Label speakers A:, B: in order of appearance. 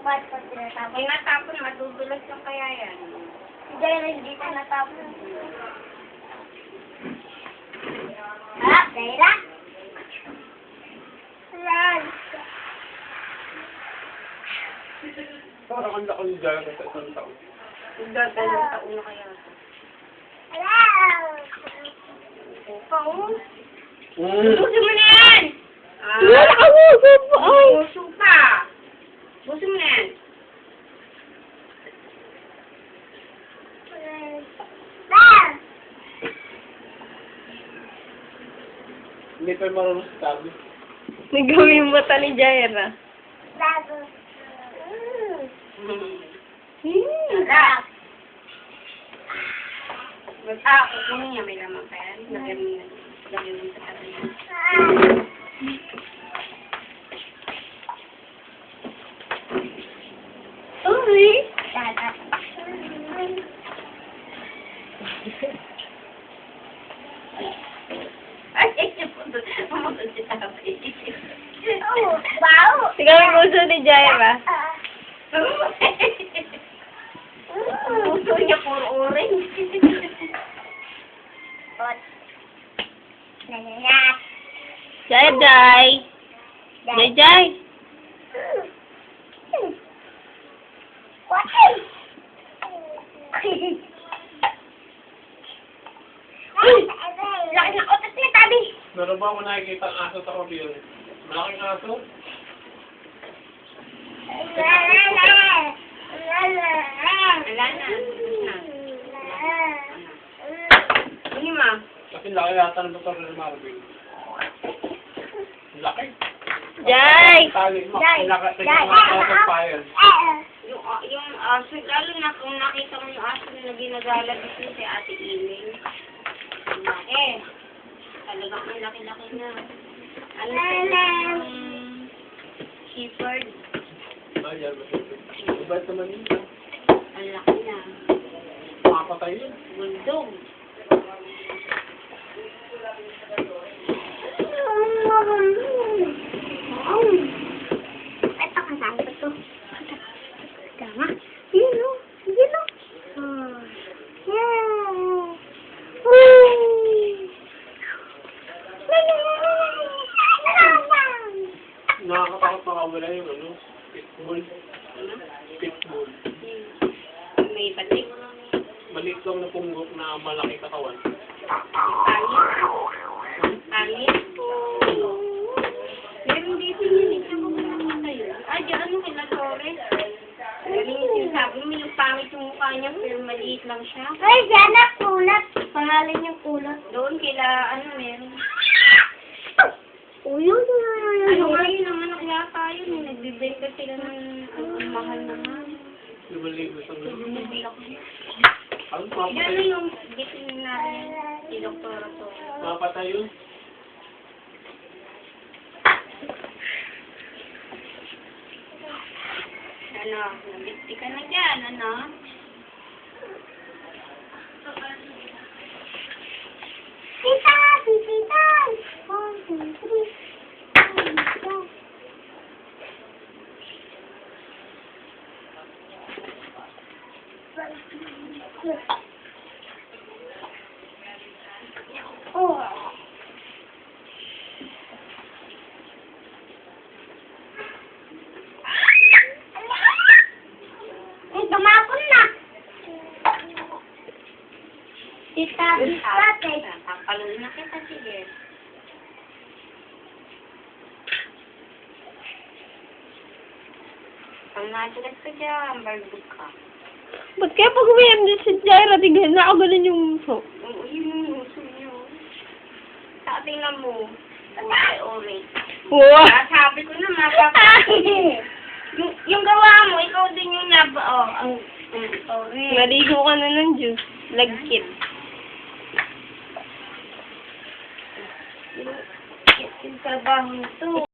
A: Ba't pa tinatapon?
B: Kung natapon, madudulas lang kaya yan.
A: Dahil hindi ka natapon. Ah, Daira? Run!
C: Parang ang laki ni Jaya sa isang taon.
B: Magdadalawang taon na kaya.
A: Hello!
B: Pao?
C: Mm.
B: Busin mo na yan!
A: Wala ka mo! Ay!
B: Buso pa! Busin mo na yan.
A: Ah!
C: Hindi pa marunong sa tabi.
D: Nagawin yung mata ni Jaira.
A: Bago.
B: Sarap! Kukunin niya, may lamang pa yan. Lagyan mo yan. Lagyan mo sa tabi niya.
A: Uy!
B: Ay, pumunod si tabi.
A: Oh, wow!
D: Nagawin yung uso ni Jaira.
B: Puso niya puro orange.
A: Ot. Nananat.
D: Jai, Jai. Jai, Jai.
A: What?
B: Laki ng otot niya, tabi.
C: Meron ba ako nakikita ang aso sa computer? Malaking aso?
B: Wala na. Hindi ma.
C: Kasi laki yata ng motor ni Marvin. Laki.
D: Jai.
C: Tali mo.
A: Jai.
C: Laki.
A: Jai.
C: Tingnan mo out of fire.
B: Yung aso, lalo na kung nakita mo yung aso na ginagalabis niya si Ate Iling. Ang laki. Talagang ang laki-laki na. Ano sa yung shepherd?
C: Ayan, masipin. Iba naman yun.
B: Ang laki na.
C: Makapatay yun.
B: Bundog.
A: Ito ka saan ba ito? Tama. Yun o. Yun o.
C: Nakakatakot makawala yung ano, pitbull. Pitbull.
B: May patik.
C: Maliit lang na punggok na malaki katawan.
B: Pangit. Meron dito yun. Ito mo kung kayo. Ay, di ano kila Torres. Sinasabi mo yung pangit yung mukha niya pero maliit lang siya.
A: Ay, Jana, kulat. Pangalan niyang kulat.
B: Doon kila, ano meron.
A: Uy, yun.
B: Ano nga yun, ang anak yata yun. Nagbibenta sila ng ang mahal naman.
C: Lumaligo sa gulo.
B: Bumibila ko.
C: Ano,
B: Yan
C: mapatay
B: na
C: yun?
B: yung giting namin si Dr. to.
C: Mapatay yun?
B: Ano, nabiti ka na dyan, ano?
A: Tita, tita. 1, 2, 3. Oh. Ay, tumapon na. Tita, tita.
B: Papalun na kita, sige. Ang nadulas ka dyan, barbug ka.
D: Ba't kaya pag umiyan din si Jaira, tignan na ako ganun yung uso.
B: Oo, yun yung uso niyo. Saka tingnan mo. Orange.
D: Wow.
B: Sabi ko na, yung gawa mo, ikaw din yung ang orange.
D: Naligo ka na ng juice. Lagkit.
B: Yung trabaho nito.